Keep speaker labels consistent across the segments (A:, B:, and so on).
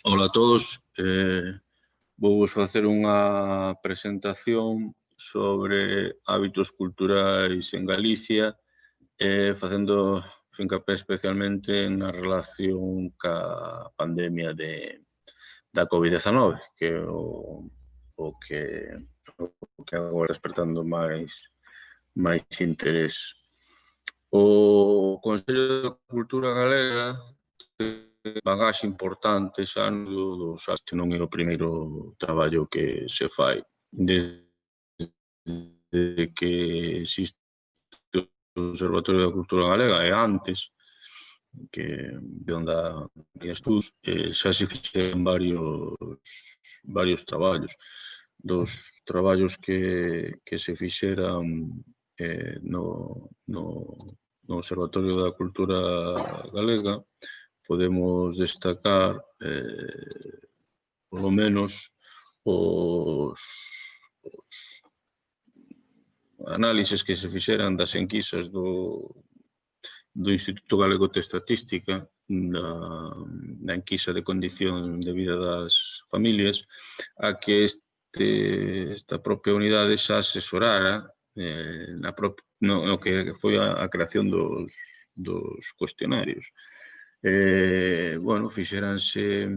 A: Ola a todos. Vou vos facer unha presentación sobre hábitos culturais en Galicia, facendo fincapé especialmente na relación ca pandemia da COVID-19, que é o que agora despertando máis interés. O Consello da Cultura Galega bagaxe importante xa dos que non é o primeiro traballo que se fai desde que existe o Observatorio da Cultura Galega e antes que onde había estudos xa se fixeron varios traballos. Dos traballos que se fixeran no Observatorio da Cultura Galega podemos destacar, polo menos, os análises que se fixeran das enquisas do Instituto Galego de Estatística, da enquisa de condición de vida das familias, a que esta propia unidade xa asesorara no que foi a creación dos cuestionarios. Bueno, fixeranse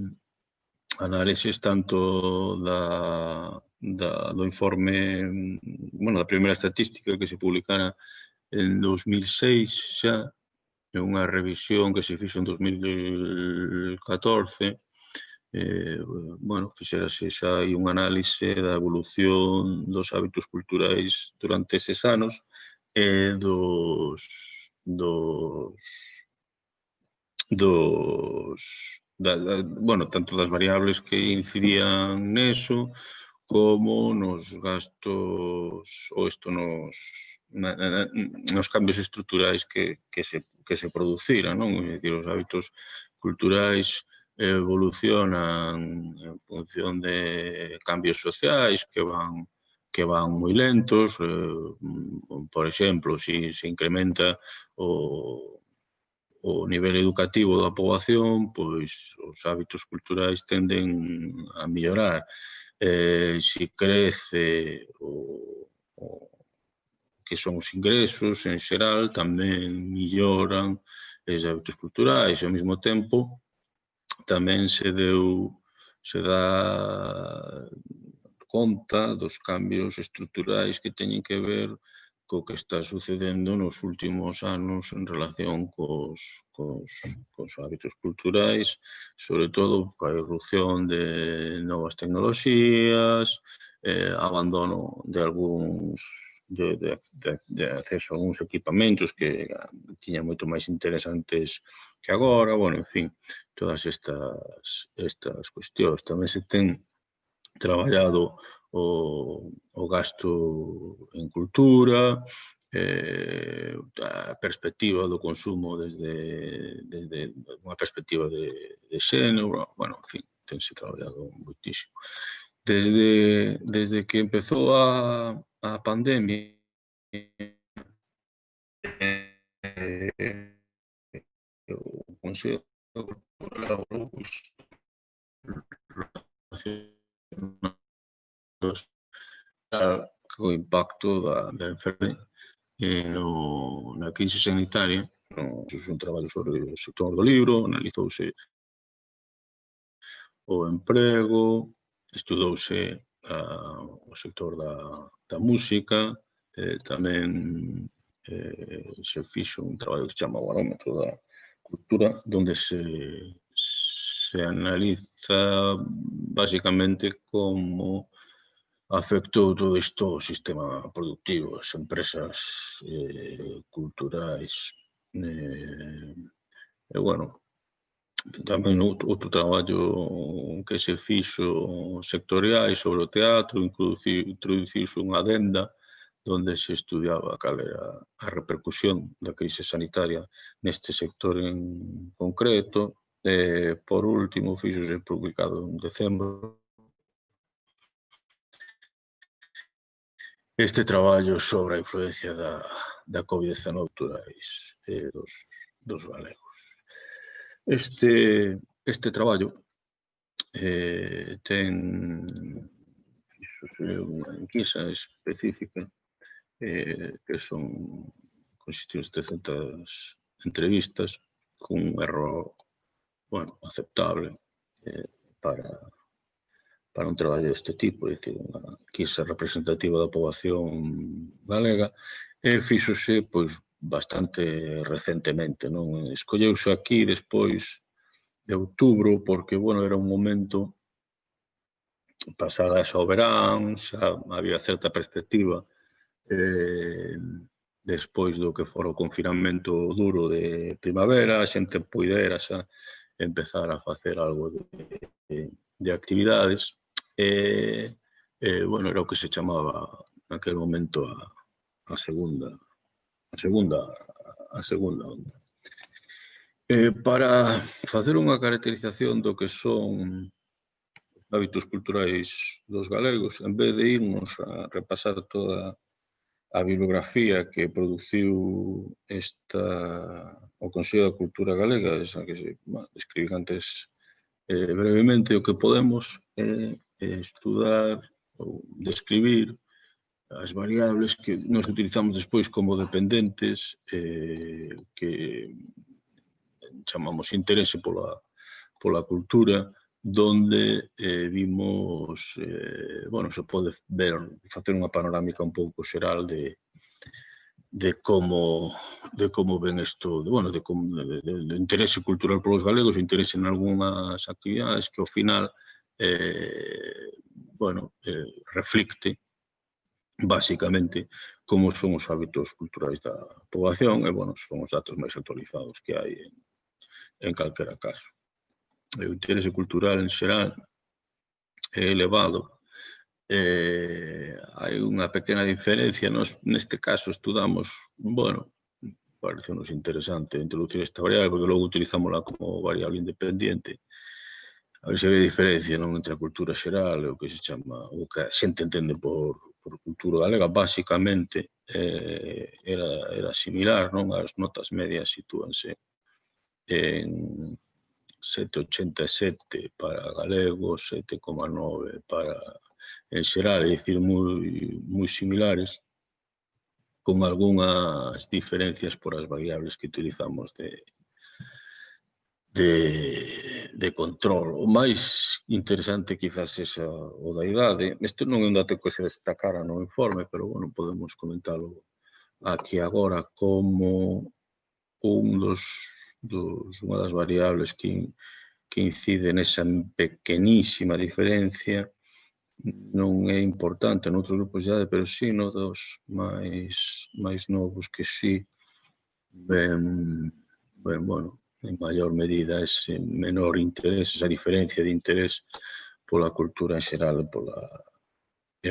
A: análisis tanto do informe, da primeira estatística que se publicara en 2006 xa, unha revisión que se fixo en 2014, bueno, fixerase xa aí un análise da evolución dos hábitos culturais durante eses anos e tanto das variables que incidían neso como nos gastos ou nos cambios estruturais que se produciran, non? É dicir, os hábitos culturais evolucionan en función de cambios sociais que van moi lentos. Por exemplo, se incrementa o nivel educativo da poboación, pois os hábitos culturais tenden a mellorar. Se crece o que son os ingresos, en xeral, tamén melloran os hábitos culturais. Ao mesmo tempo, tamén se dá conta dos cambios estruturais que teñen que ver co que está sucedendo nos últimos anos en relación cos hábitos culturais, sobre todo coa irrupción de novas tecnoloxías, abandono de acceso a algúns equipamentos que tiñan moito máis interesantes que agora, bueno, en fin, todas estas cuestións. Tamén se ten traballado o gasto en cultura, a perspectiva do consumo desde unha perspectiva de xénero, bueno, en fin, tense traballado moitísimo. Desde que empezou a pandemia, o Consello da Cultura elaborou o impacto da enfermedade na crise sanitaria. Fixo un traballo sobre o sector do libro, analizouse o emprego, estudouse o sector da música, tamén se fixo un traballo que se chama o barómetro da cultura, onde se analiza basicamente como afectou todo isto o sistema productivo, as empresas culturais. E, bueno, tamén outro traballo que se fixo sectorial sobre o teatro, introduciuse unha adenda onde se estudiaba cal era a repercusión da crise sanitaria neste sector en concreto. Por último, fixose publicado en decembro este traballo sobre a influencia da COVID-19 culturais dos galegos. Este Este traballo ten unha enquisa específica que son consistiu 700 entrevistas cun erro, bueno, aceptable para un traballo deste tipo, é dicir, unha enquisa representativa da poboación galega, e fíxose, pois, bastante recentemente, non? Escolleuse aquí despois de outubro, porque, bueno, era un momento pasada xa o verán, xa había certa perspectiva despois do que fora o confinamento duro de primavera, a xente poidera xa empezar a facer algo de actividades bueno, era o que se chamaba naquele momento a segunda onda. Para facer unha caracterización do que son os hábitos culturais dos galegos, en vez de irnos a repasar toda a bibliografía que produciu o Consello da Cultura Galega, esa que se escribí antes brevemente, o que podemos estudar ou describir as variables que nos utilizamos despois como dependentes que chamamos interese pola cultura, donde vimos, bueno, se pode ver, facer unha panorámica un pouco xeral de como ven isto, bueno, de interese cultural polos galegos, interese en algunhas actividades que ao final, bueno, reflicte basicamente como son os hábitos culturais da poboación e, bueno, son os datos máis actualizados que hai en calquera caso. O interese cultural en xeral é elevado. Hai unha pequena diferencia, nós neste caso estudamos, bueno, parecenos interesante introducir esta variable, porque logo utilizámola como variable independiente. A ver se hai diferencia entre a cultura xeral e o que se chama, o que a xente entende por cultura galega, basicamente era similar, non? As notas medias sitúanse en 7,87 para galegos, 7,9 para en xeral, é dicir, moi similares, con algunhas diferencias por as variables que utilizamos de control. O máis interesante quizás é o da idade. Isto non é un dato que se destacara no informe, pero, bueno, podemos comentarlo aquí agora como unha das variables que incide nesa pequenísima diferencia non é importante noutros grupos de idade, pero sí no dos máis novos que sí ven, bueno, en maior medida ese menor interés, esa diferencia de interés pola cultura en xeral e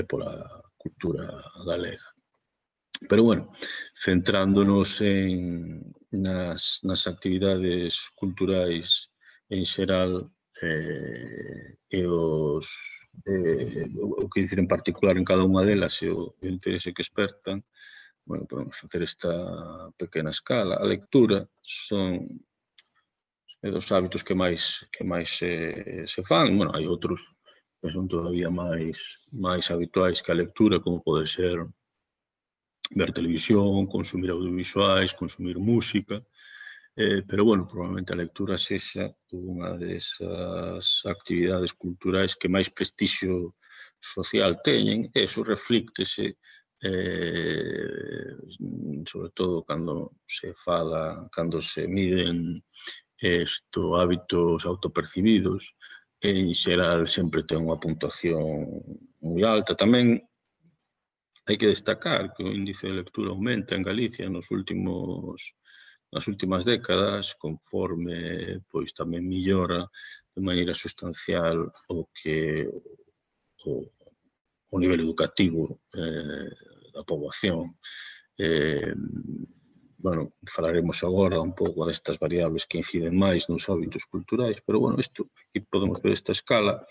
A: pola cultura galega. Pero, bueno, centrándonos nas actividades culturais en xeral e o que dicir en particular en cada unha delas e o interese que espertan, bueno, podemos facer esta pequena escala. A lectura son dos hábitos que máis se fan. Bueno, hai outros que son todavía máis habituais que a lectura, como pode ser ver televisión, consumir audiovisuais, consumir música, pero, bueno, probablemente a lectura sexa unha desas actividades culturais que máis prestixio social teñen, e iso reflíctese sobre todo cando se miden hábitos autopercibidos, en xeral sempre ten unha puntuación moi alta. Tamén hai que destacar que o índice de lectura aumenta en Galicia nas últimas décadas, conforme pois tamén millora de maneira sustancial o nivel educativo da poboación. Bueno, falaremos agora un pouco destas variables que inciden máis nos hábitos culturais, pero, bueno, isto, aquí podemos ver esta escala.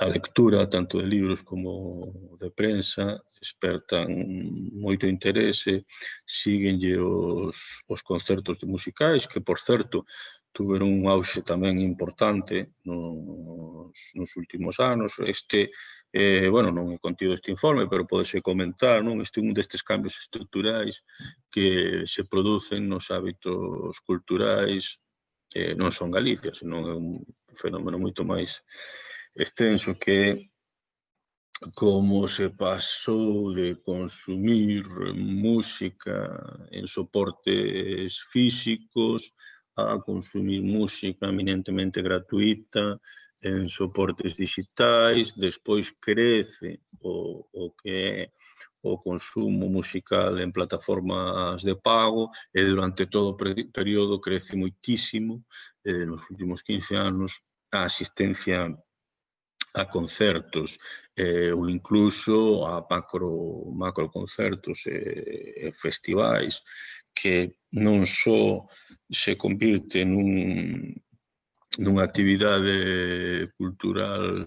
A: A lectura, tanto de libros como de prensa, espertan moito interese, síguenlle os concertos de musicais, que, por certo, tuveron un auxe tamén importante nos últimos anos. Bueno, non é contido este informe, pero podese comentar, non? Este é un destes cambios estruturais que se producen nos hábitos culturais, non son Galicia, senón é un fenómeno moito máis extenso, que como se pasou de consumir música en soportes físicos a consumir música eminentemente gratuita en soportes digitais. Despois crece o que é o consumo musical en plataformas de pago, e durante todo o período crece moitísimo, nos últimos 15 anos, a asistencia a concertos ou incluso a macro concertos e festivais, que non só se convirte nunha actividade cultural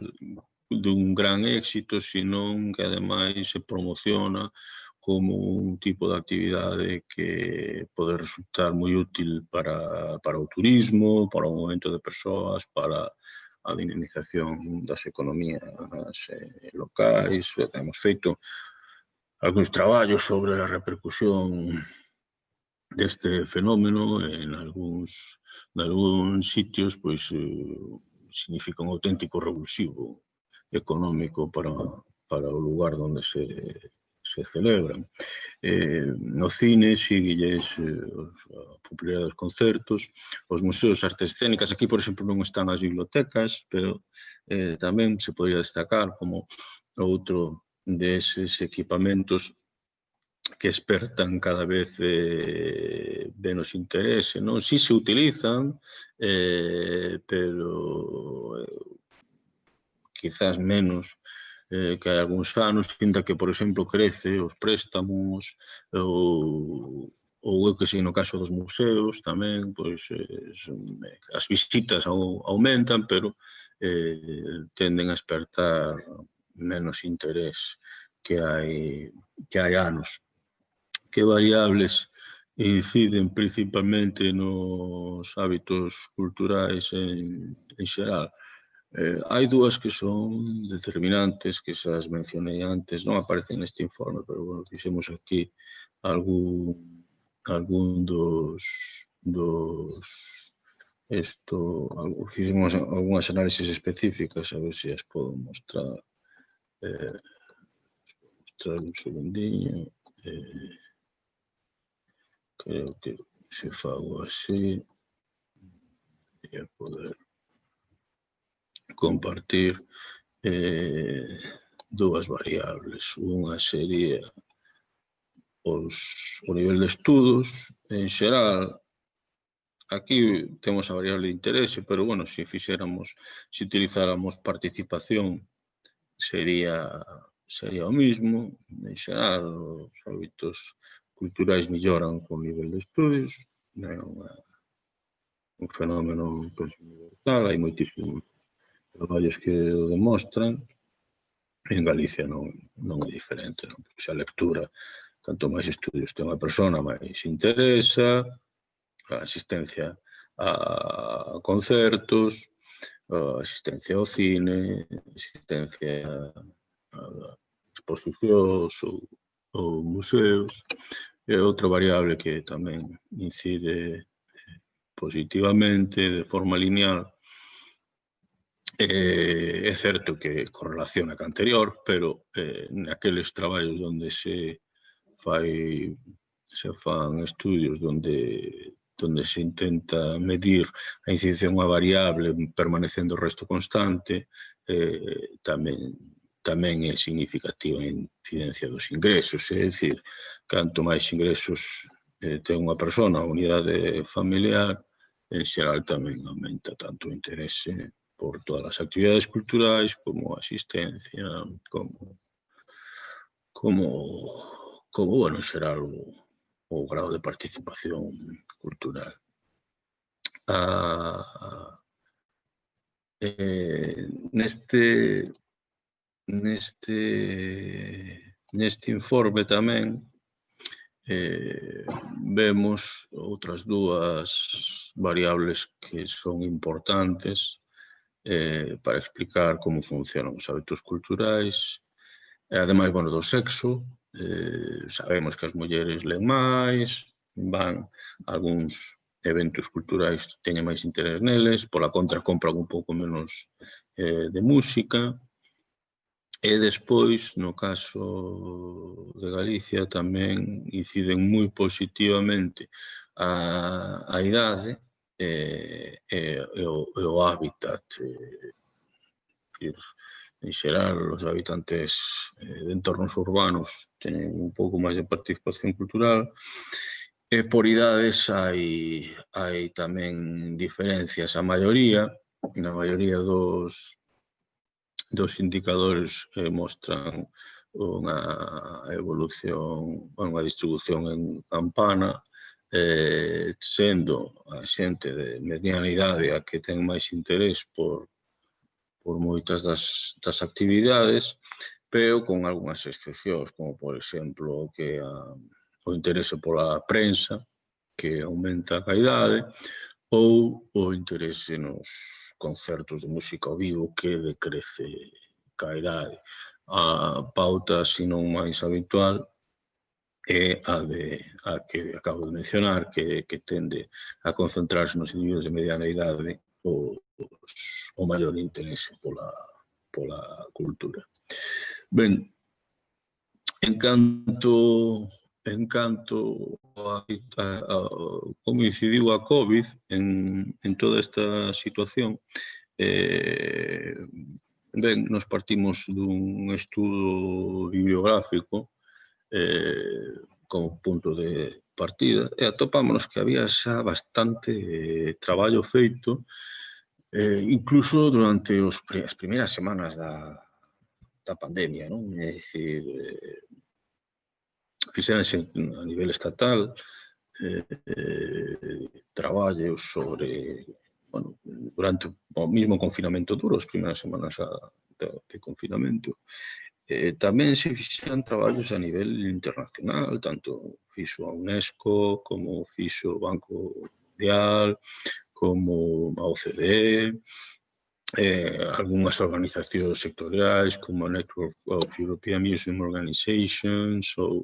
A: dun gran éxito, senón que ademais se promociona como un tipo de actividade que pode resultar moi útil para o turismo, para o movimento de persoas, para a dinamización das economías locais. Temos feito algúns traballos sobre a repercusión deste fenómeno en algúns sitios, pois significa un auténtico revulsivo económico para o lugar onde se celebran. No cine síguelles a popularidade dos concertos, os museos, artes escénicas. Aquí, por exemplo, non están as bibliotecas, pero tamén se podría destacar como outro deses equipamentos que espertan cada vez menos interese, non? Si se utilizan, pero quizás menos que hai algúns anos, ainda que, por exemplo, crece os préstamos, ou eu que sei, no caso dos museos tamén, pois as visitas aumentan, pero tenden a espertar menos interés que hai anos. Que variables inciden principalmente nos hábitos culturais en xeral? Hai dúas que son determinantes, que xa as mencionei antes, non aparecen neste informe, pero bueno, fixemos aquí fixemos algunhas análisis específicas, a ver se as podo mostrar. Mostrar un segundinho. Creo que se fago así, voy a poder compartir dúas variables. Unha sería o nivel de estudos. En xeral, aquí temos a variable de interese, pero, bueno, se utilizáramos participación, sería o mismo. En xeral, os hábitos culturais melloran con nivel de estudios, é un fenómeno universal, hai moitísimos traballos que o demostran. En Galicia non é diferente, non? Porque a lectura, canto máis estudios ten a persona, máis interesa, a asistencia a concertos, a asistencia ao cine, a asistencia a exposicións ou museos. E outra variable que tamén incide positivamente, de forma lineal, é certo que correlaciona ca anterior, pero naqueles traballos onde se fan estudios onde se intenta medir a incidencia dunha variable permanecendo o resto constante, tamén é significativa a incidencia dos ingresos. É dicir, canto máis ingresos ten unha persona, a unidade familiar, en xeral tamén aumenta tanto o interese por todas as actividades culturais, como a asistencia, como bueno, en xeral, o grado de participación cultural. Neste informe tamén vemos outras dúas variables que son importantes para explicar como funcionan os hábitos culturais. Ademais, bueno, do sexo, sabemos que as mulleres len máis, van a algúns eventos culturais teñen máis interés neles, pola contra compran un pouco menos de música. E despois, no caso de Galicia, tamén inciden moi positivamente a idade e o hábitat. En xeral, os habitantes de entornos urbanos teñen un pouco máis de participación cultural. E por idades hai tamén diferencias. Na maioría dos indicadores mostran unha evolución, unha distribución en campana, sendo a xente de mediana idade a que ten máis interés por moitas das actividades, pero con algunhas excepcións, como, por exemplo, que o interese pola prensa, que aumenta ca idade, ou o interese nos concertos de música ao vivo que decrece ca idade. A pauta, se non máis habitual, é a que acabo de mencionar, que tende a concentrarse nos individuos de mediana idade o maior interese pola cultura. Ben, en canto a como incidiu a COVID en toda esta situación, ben, nos partimos dun estudo bibliográfico como punto de partida e atopámonos que había xa bastante traballo feito, incluso durante as primeiras semanas da pandemia, non? É dicir, fixéronse a nivel estatal traballos sobre, bueno, durante o mismo confinamento duro, as primeiras semanas de confinamento. Tamén se fixeron traballos a nivel internacional, tanto fixo a UNESCO, como fixo o Banco Mundial, como a OCDE, algunhas organizacións sectoriais como a Network of European Museum Organizations ou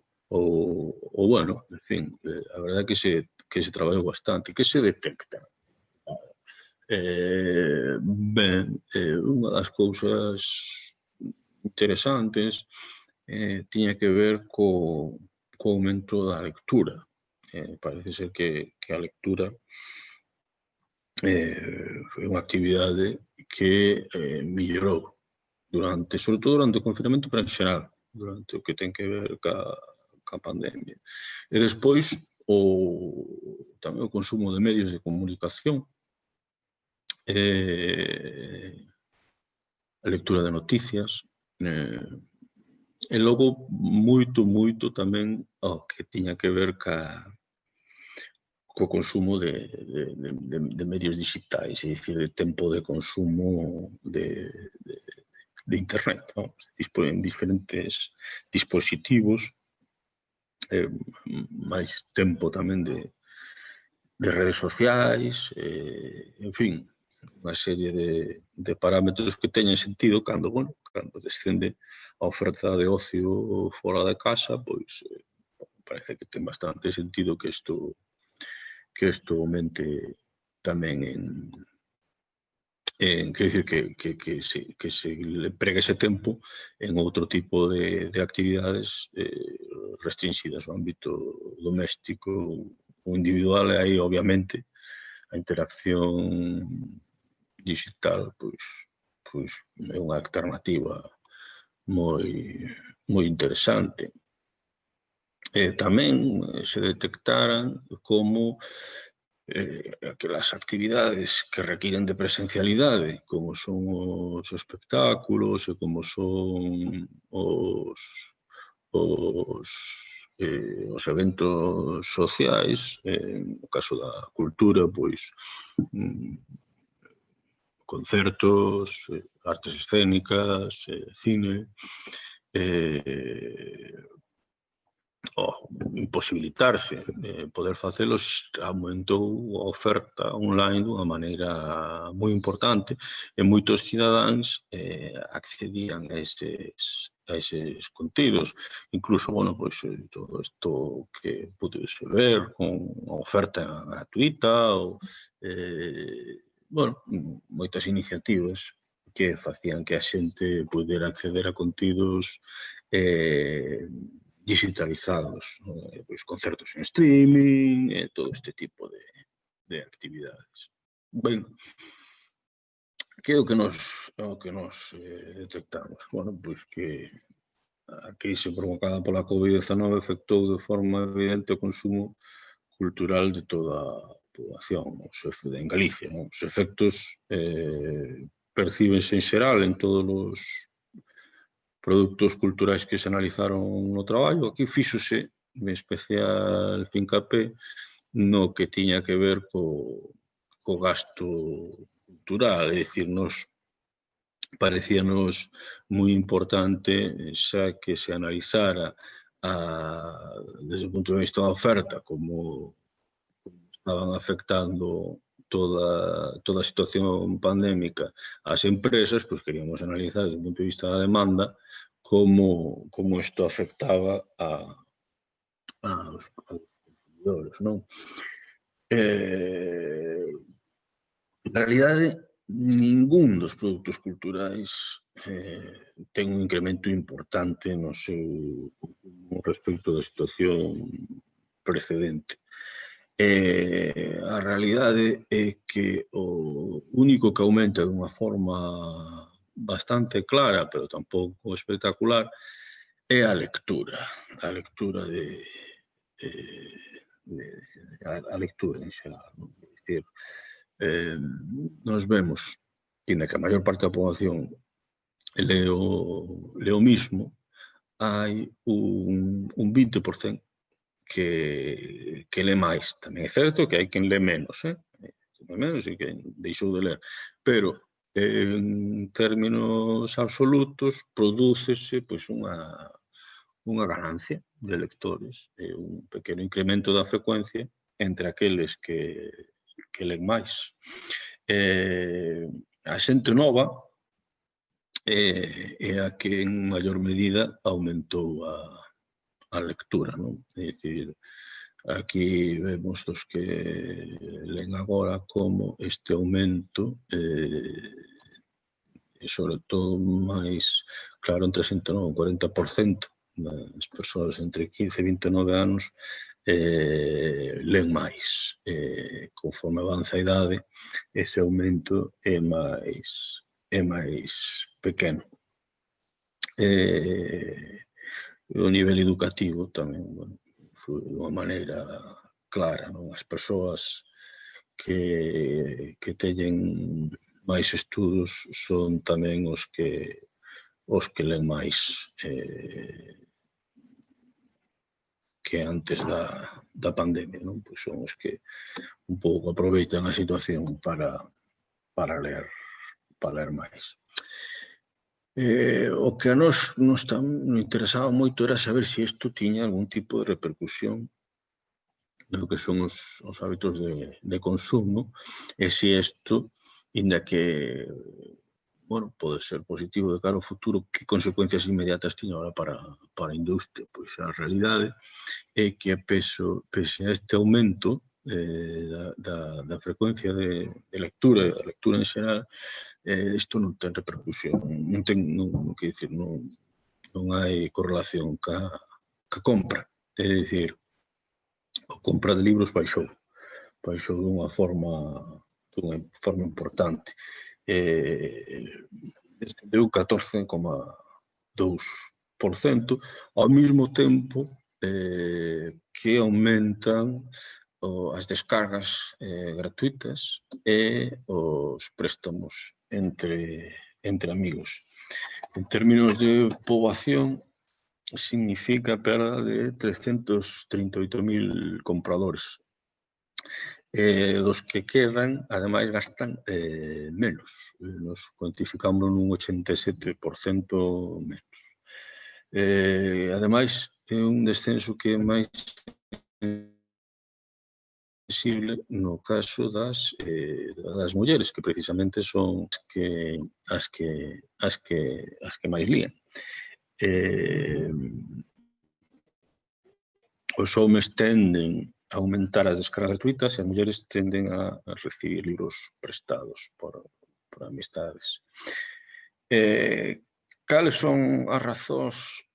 A: bueno, en fin, a verdade é que se traballou bastante, que se detecta. Ben, unha das cousas interesantes tiña que ver co aumento da lectura. Parece ser que a lectura foi unha actividade que mellorou sobre todo durante o confinamento, pero en xeral, durante o que ten que ver ca pandemia. E despois, tamén o consumo de medios de comunicación, a lectura de noticias, e logo moito tamén o que tiña que ver co consumo de medios digitais, é dicir, de tempo de consumo de internet, en diferentes dispositivos, máis tempo tamén de redes sociais, en fin, unha serie de parámetros que teñen sentido cando descende a oferta de ocio fora de casa, pois parece que ten bastante sentido que isto aumente tamén quer dicir que se empregue ese tempo en outro tipo de actividades restringidas ao ámbito doméstico ou individual, e aí, obviamente, a interacción digital pois é unha alternativa moi interesante. Tamén se detectaran como aquelas actividades que requiren de presencialidade, como son os espectáculos e como son os eventos sociais, no caso da cultura, pois concertos, artes escénicas, cine, imposibilitarse poder facelos, aumentou a oferta online dunha maneira moi importante e moitos cidadáns accedían a eses contidos. Incluso, bueno, pois, todo isto que pudese ver con a oferta gratuita ou, bueno, moitas iniciativas que facían que a xente pudera acceder a contidos digitalizados, pois concertos en streaming, todo este tipo de actividades. Ben, que é o que nos detectamos? Bueno, pois que a crise provocada pola COVID-19 afectou de forma evidente o consumo cultural de toda a poboación, en Galicia. Os efectos percíbense en xeral en todos os produtos culturais que se analizaron no traballo. Aquí fíxose en especial fincapé no que tiña que ver co gasto cultural, é dicir, parecíanos moi importante xa que se analizara desde o punto de vista da oferta como estaban afectando toda a situación pandémica ás empresas, pois queríamos analizar desde o punto de vista da demanda como isto afectaba aos consumidores, non? En realidade, ningún dos produtos culturais ten un incremento importante no seu respecto da situación precedente. A realidade é que o único que aumenta dunha forma bastante clara, pero tampouco espectacular, é a lectura a lectura en xeral. É dicir, nos vemos que a maior parte da poboación le o mismo, hai un 20% que lé máis. Tamén é certo que hai quen lé menos, e quen deixou de ler, pero en términos absolutos prodúcese pois unha ganancia de lectores, un pequeno incremento da frecuencia entre aqueles que len máis. A xente nova é a que en maior medida aumentou a lectura, non? É dicir, aquí vemos dos que len agora como este aumento e sobre todo máis claro entre 39 e 40% das persoas entre 15 e 29 anos len máis. Conforme avanza a idade, ese aumento é máis pequeno. O nivel educativo tamén flui de unha maneira clara, non? As persoas que teñen máis estudos son tamén os que len máis que antes da pandemia, non? Pois son os que un pouco aproveitan a situación para ler máis. O que a nos interesaba moito era saber se isto tiña algún tipo de repercusión no que son os hábitos de consumo e se isto, inda que pode ser positivo de cara ao futuro, que consecuencias inmediatas tiña ahora para a industria. Pois a realidade é que pese a este aumento da frecuencia de lectura e da lectura en xeral, isto non ten repercusión, non hai correlación ca compra. É dicir, a compra de libros baixou dunha forma importante. Descendeu 14,2%, ao mesmo tempo que aumentan as descargas gratuitas e os préstamos entre amigos. En términos de poboación, significa perda de 338.000 compradores. Dos que quedan, ademais, gastan menos. Nos cuantificamos nun 87% menos. Ademais, un descenso que é máis sensible no caso das mulleres, que precisamente son as que máis lían. Os homes tenden a aumentar as descargas gratuitas e as mulleres tenden a recibir libros prestados por amistades. Cales son as razóns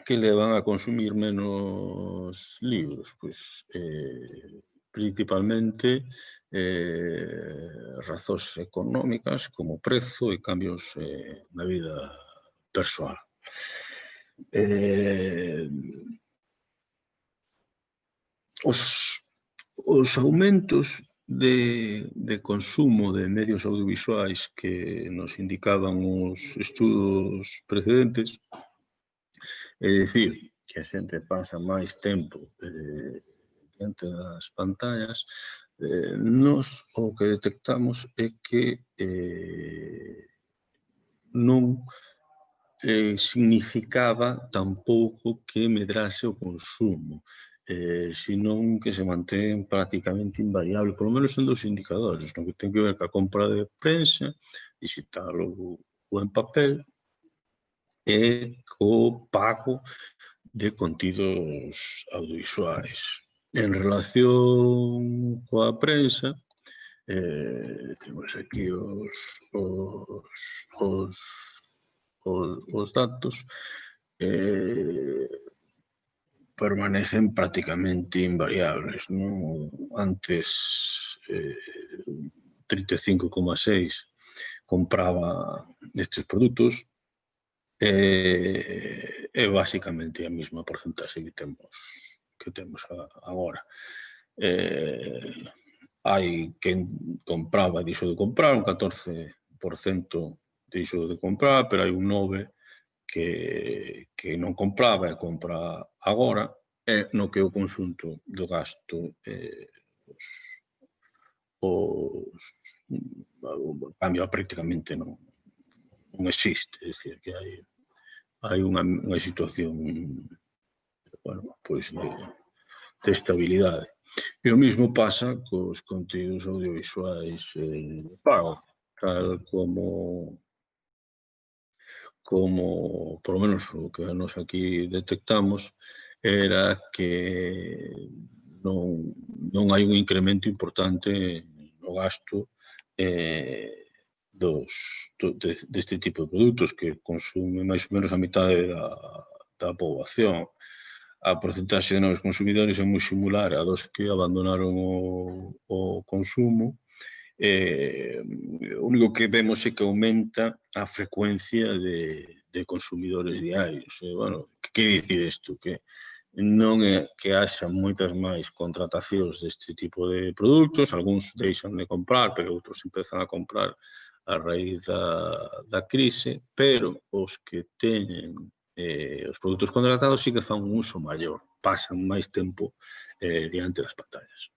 A: que levan a consumir menos libros? Pois, principalmente, razóns económicas como prezo e cambios na vida persoal. Os aumentos de consumo de medios audiovisuais que nos indicaban os estudos precedentes, é dicir, que a xente pasa máis tempo diante das pantallas, nos o que detectamos é que non significaba tampouco que medrase o consumo, senón que se mantén prácticamente invariable, polo menos en dos indicadores, no que ten que ver ca compra de prensa, digital ou en papel, e co pago de contidos audiovisuais. En relación coa prensa, temos aquí os datos, permanecen prácticamente invariables, non? Antes, 35,6 compraba estes produtos, é basicamente a mesma porcentaxe que temos agora. Hai quen compraba, dixo de comprar, un 14% dixo de comprar, pero hai un 9% que non compraba e compra agora, e no que o conxunto do gasto o cambio prácticamente non existe, é dicir, que hai unha situación, bueno, pois de estabilidade. E o mesmo pasa cos contidos audiovisuais de pago, tal como por lo menos o que nos aquí detectamos, era que non hai un incremento importante no gasto deste tipo de produtos que consume máis ou menos a mitad da poboación. A porcentaxe de novos consumidores é moi similar a dos que abandonaron o consumo. O único que vemos é que aumenta a frecuencia de consumidores diarios. Bueno, que quere dicir isto? Que non é que haxa moitas máis contratacións deste tipo de produtos, algúns deixan de comprar, pero outros empezan a comprar a raíz da crise, pero os que teñen os produtos contratados sí que fan un uso maior, pasan máis tempo diante das pantallas.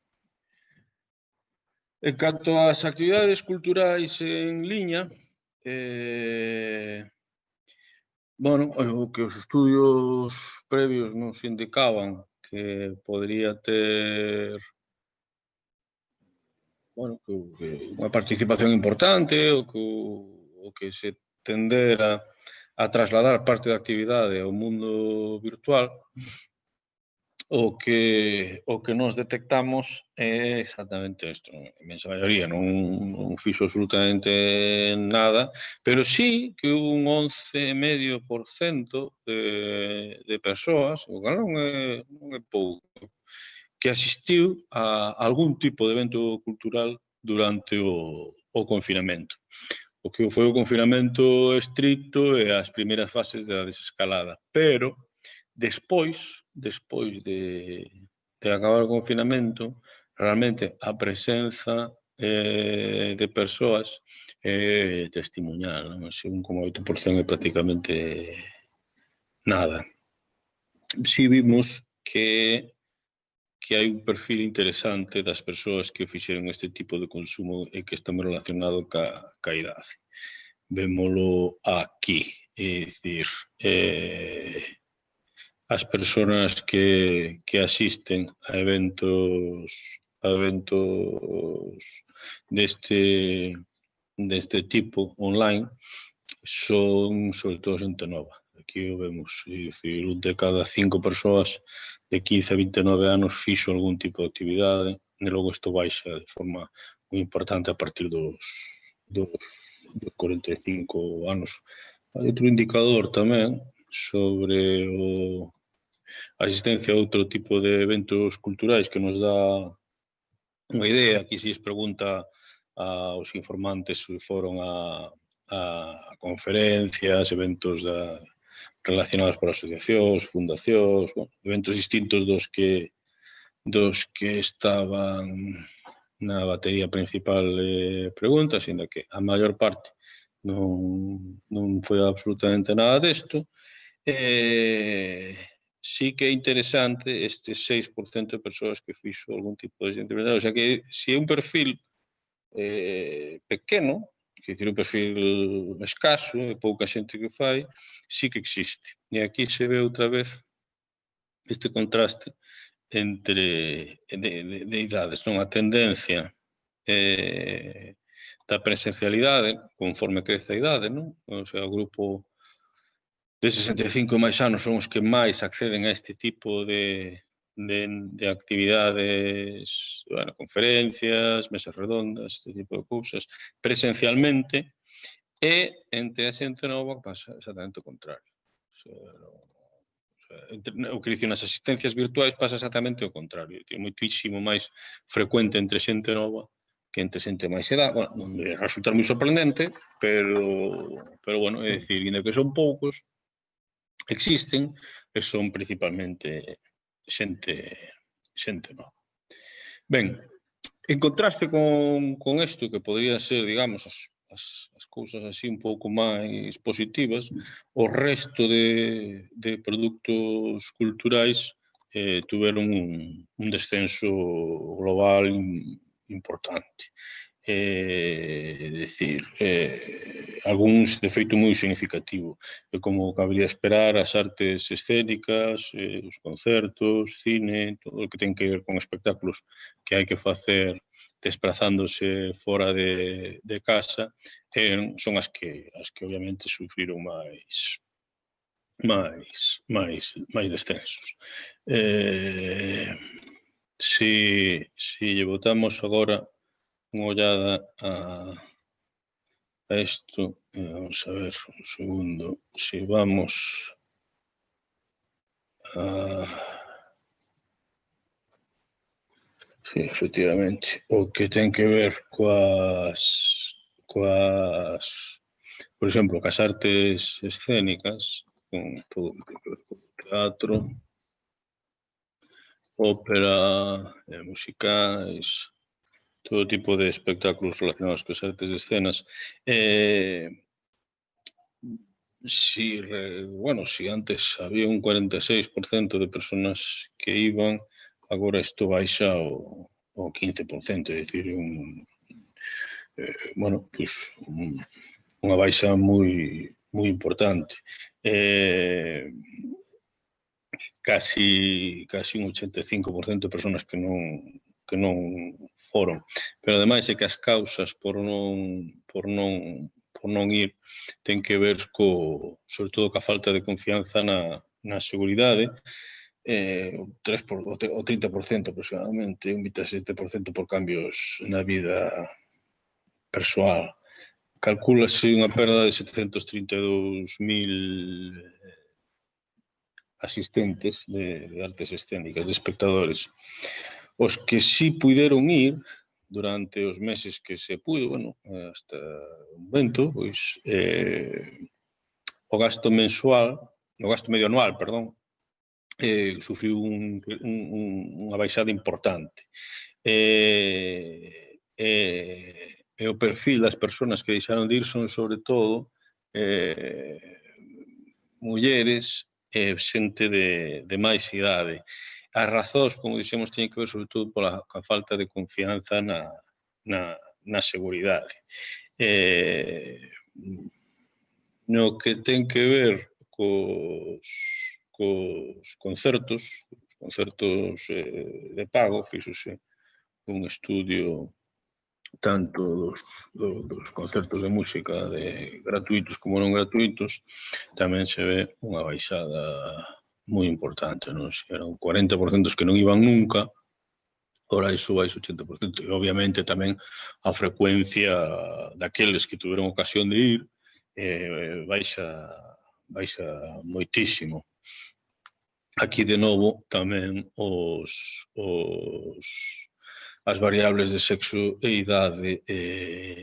A: En canto ás actividades culturais en liña, bueno, o que os estudios previos nos indicaban que podría ter, bueno, que unha participación importante, o que se tendera a trasladar parte da actividade ao mundo virtual, o que nos detectamos é exactamente isto. A inmensa maioría non fixo absolutamente nada, pero sí que hubo un 11,5% de persoas, o que non é pouco, que asistiu a algún tipo de evento cultural durante o confinamento. O que foi o confinamento estricto e as primeiras fases da desescalada, pero despois de acabar o confinamento, realmente a presenza de persoas é testimonial, non? 1,8% é prácticamente nada. Si vimos que hai un perfil interesante das persoas que fixeron este tipo de consumo e que está moi relacionado ca idade. Vémolo aquí, é dicir, as persoas que asisten a eventos deste tipo online son sobre todo xente nova. Aquí o vemos, é dicir, un de cada 5 persoas de 15 a 29 anos fixo algún tipo de actividade e logo isto baixa de forma moi importante a partir dos 45 anos. Hai outro indicador tamén sobre a asistencia a outro tipo de eventos culturais que nos dá unha idea. Aquí se lles pregunta aos informantes se foron a conferencias, eventos relacionados por asociacións, fundacións, bueno, eventos distintos dos que estaban na batería principal de preguntas, ainda que a maior parte non foi absolutamente nada desto. Sí que é interesante este 6% de persoas que fixo algún tipo de actividade. O sea que se é un perfil pequeno, que dicir, un perfil escaso, e pouca xente que fai, sí que existe. E aquí se ve outra vez este contraste entre de idades, non? A tendencia da presencialidade conforme crece a idade, non? O sea, o grupo de 65 e máis anos son os que máis acceden a este tipo de actividades, bueno, conferencias, mesas redondas, este tipo de cousas, presencialmente, e entre a xente nova pasa exactamente o contrario. O que dicir, nas asistencias virtuais pasa exactamente o contrario. É moitísimo máis frecuente entre xente nova que entre xente máis edad. Bueno, non me resulta moi sorprendente, pero bueno, é dicir, ainda que son poucos, existen e son principalmente xente nova. Ben, en contraste con isto, que podría ser, digamos, as cousas así un pouco máis positivas, o resto de produtos culturais tuveron un descenso global importante. Decir, algúns de feito moi significativo, como cabría esperar, as artes escénicas, os concertos, cine, todo o que ten que ver con espectáculos que hai que facer desplazándose fora de casa, son as que obviamente sufriron máis descensos. Si lle botamos agora unha ollada a isto, vamos a ver un segundo, si vamos a... Sí, efectivamente, o que ten que ver coas por exemplo, cas artes escénicas, con todo o tipo de teatro, ópera, musicais, todo tipo de espectáculos relacionados cos artes de escenas. Si antes había un 46% de personas que iban, agora isto baixa ao 15%, é dicir, unha baixa moi importante. Casi un 85% de personas que non foron. Pero, ademais, é que as causas por non ir ten que ver sobre todo coa falta de confianza na seguridade, o 30% aproximadamente, un 27% por cambios na vida persoal. Calcúlase unha perda de 732.000 asistentes de artes escénicas, de espectadores. Os que sí puideron ir durante os meses que se puido, hasta o momento, pois, o gasto medio anual, sufriu unha baixada importante. E o perfil das persoas que deixaron de ir son, sobre todo, mulleres e xente de máis idade. As razóns, como dixemos, teñen que ver sobre todo coa falta de confianza na seguridade. No que ten que ver cos concertos de pago, fíxose un estudio tanto dos concertos de música gratuitos como non gratuitos, tamén se ve unha baixada moi importante, non? Eran 40% que non iban nunca, ora iso vai 80%, e obviamente tamén a frecuencia daqueles que tuveron ocasión de ir baixa moitísimo. Aquí, de novo, tamén as variables de sexo e idade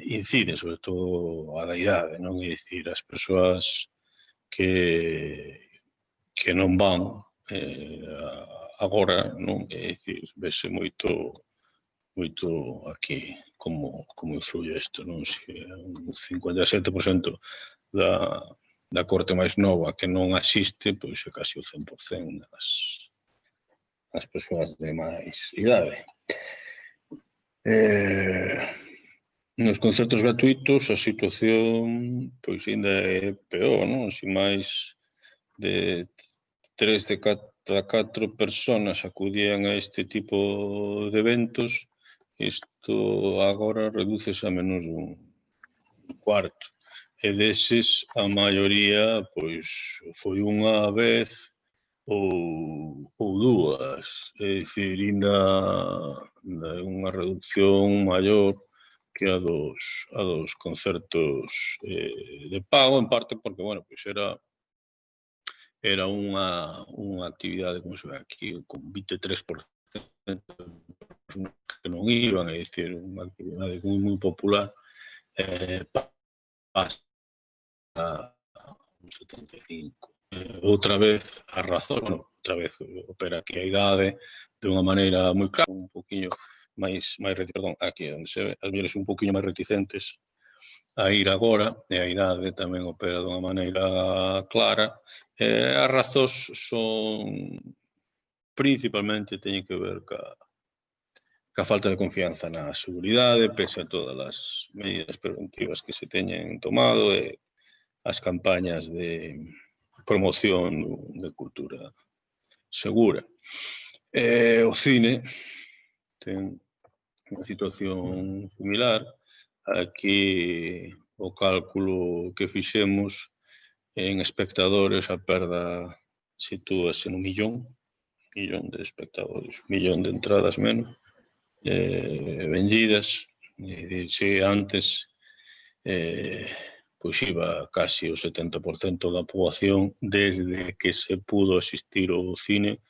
A: inciden, sobre todo a da idade, non? É dicir, as persoas que non van agora, non? É dicir, vese moito aquí como influye isto, non? Un 57% da corte máis nova que non asiste, pois é casi o 100% as persoas de máis idade. Nos concertos gratuitos a situación pois ainda é peor, non? Si máis de 3 de cada 4 personas acudían a este tipo de eventos, isto agora redúcese a menos un cuarto. E deses, a maioría, pois, foi unha vez ou dúas. É dicir, ainda unha reducción maior que a dos concertos de pago, en parte porque, bueno, pois era unha actividade, como se ve aquí, con 23% que non iban, é dicir, unha actividade moi popular, pasa a un 75. Outra vez, a razón, bueno, outra vez opera aquí a idade de unha maneira moi clara, un poquinho máis perdón, aquí onde se ve, as mulleres un poquinho máis reticentes a ir agora, e a idade tamén opera dunha maneira clara. As razóns son principalmente teñen que ver ca falta de confianza na seguridade, pese a todas as medidas preventivas que se teñen tomado e as campañas de promoción de cultura segura. O cine ten unha situación similar. Aquí o cálculo que fixemos en espectadores, a perda sitúase no millón de espectadores, millón de entradas menos vendidas. Se antes pois iba casi o 70% da poboación, desde que se pudo asistir ao cine,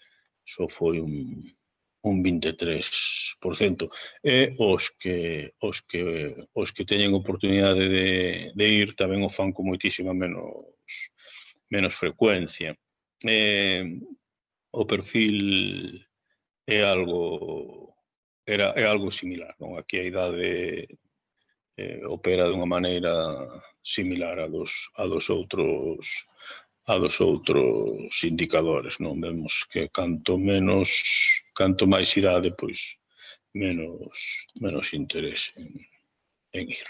A: só foi un 23%. E os que teñen oportunidade de ir tamén o fan con moitísima menos frecuencia. O perfil é algo similar, non? Aquí a idade opera dunha maneira similar a dos outros indicadores, non? Vemos que canto máis idade, pois menos interés en ir.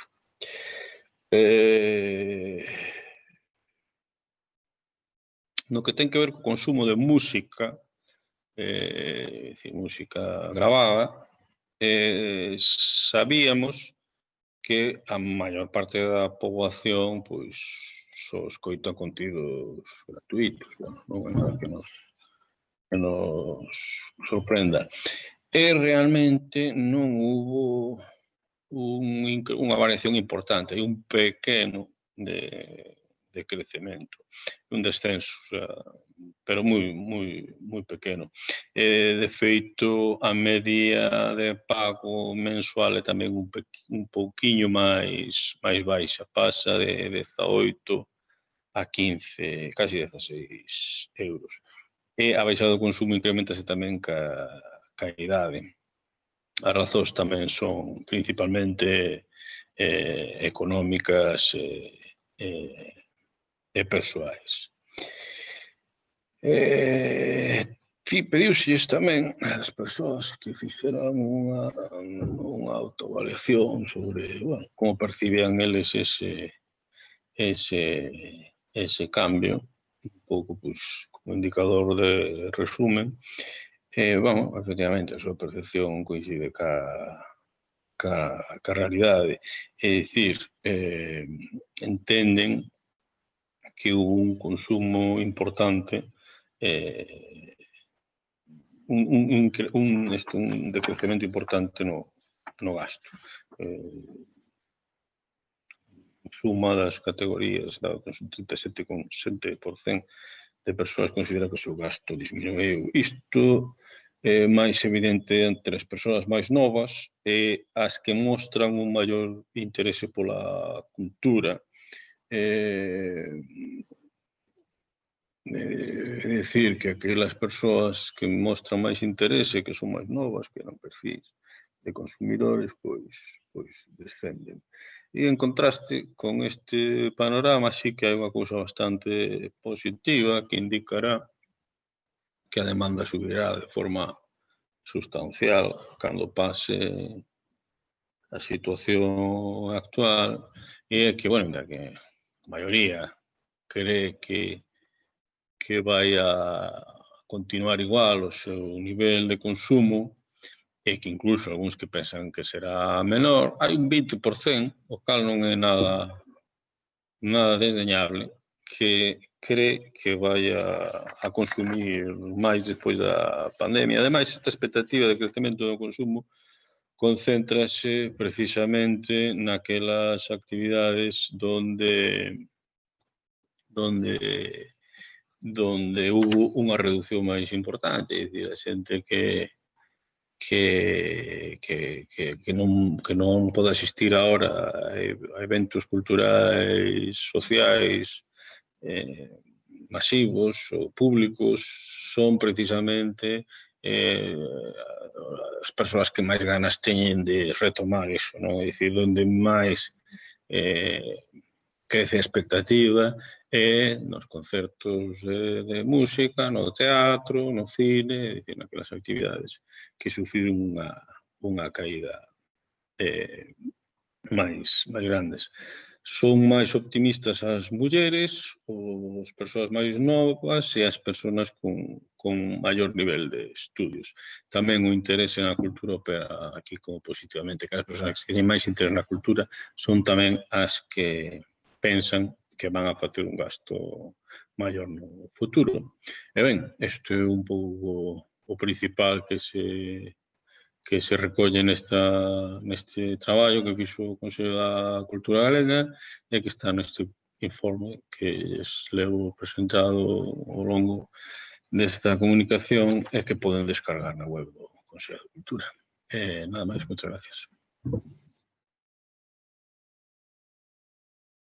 A: No que ten que ver co consumo de música, música gravada, sabíamos que a maior parte da poboación pois só escoita contidos gratuitos, bueno, non é nada que nos sorprenda. E realmente non hubo unha variación importante, un pequeno de crecemento, un descenso, pero moi pequeno. De feito, a media de pago mensual é tamén un pouquiño máis baixa, pasa de 18 a 15, casi 16 euros. E a baixada do consumo incrementase tamén ca idade. As razóns tamén son principalmente económicas e persoais. Pediuselles tamén as persoas que fixeran unha autoavaliación sobre como percibían eles ese cambio, un pouco, pois, indicador de resumen, bueno, efectivamente, a súa percepción coincide ca realidade. É dicir, entenden que hubo un consumo importante, un decrecemento importante no gasto. Suma das categorías, dado que un 37,7% de persoas considera que o seu gasto disminuiu. Isto é máis evidente entre as persoas máis novas e as que mostran un maior interese pola cultura. É dicir, que aquelas persoas que mostran máis interese, que son máis novas, que eran perfis de consumidores, pois descenden. E en contraste con este panorama, sí que hai unha cousa bastante positiva que indicará que a demanda subirá de forma sustancial cando pase a situación actual, e é que, bueno, ainda que a maioría cree que vai a continuar igual o seu nivel de consumo, e que incluso algúns que pensan que será menor, hai un 20%, o cal non é nada desdeñable, que cree que vai a consumir máis despois da pandemia. Ademais, esta expectativa de crecemento do consumo concéntrase precisamente naquelas actividades donde hubo unha reducción máis importante, é dicir, a xente que non pode asistir agora a eventos culturais, sociais, masivos ou públicos, son precisamente as persoas que máis ganas teñen de retomar iso, non? É dicir, onde máis crece a expectativa nos concertos de música, no teatro, no cine, é dicir, naquelas actividades que sufriron unha caída máis grandes. Son máis optimistas as mulleres, as persoas máis novas e as persoas con maior nivel de estudios. Tamén o interese na cultura opera aquí como positivamente, que as persoas que teñen máis interese na cultura son tamén as que pensan que van a facer un gasto maior no futuro. E ben, isto é un pouco o principal que se recolle neste traballo que fixo o Consello da Cultura Galega e que está neste informe que es levo presentado ao longo desta comunicación e que poden descargar na web do Consello da Cultura. Nada máis, moitas gracias.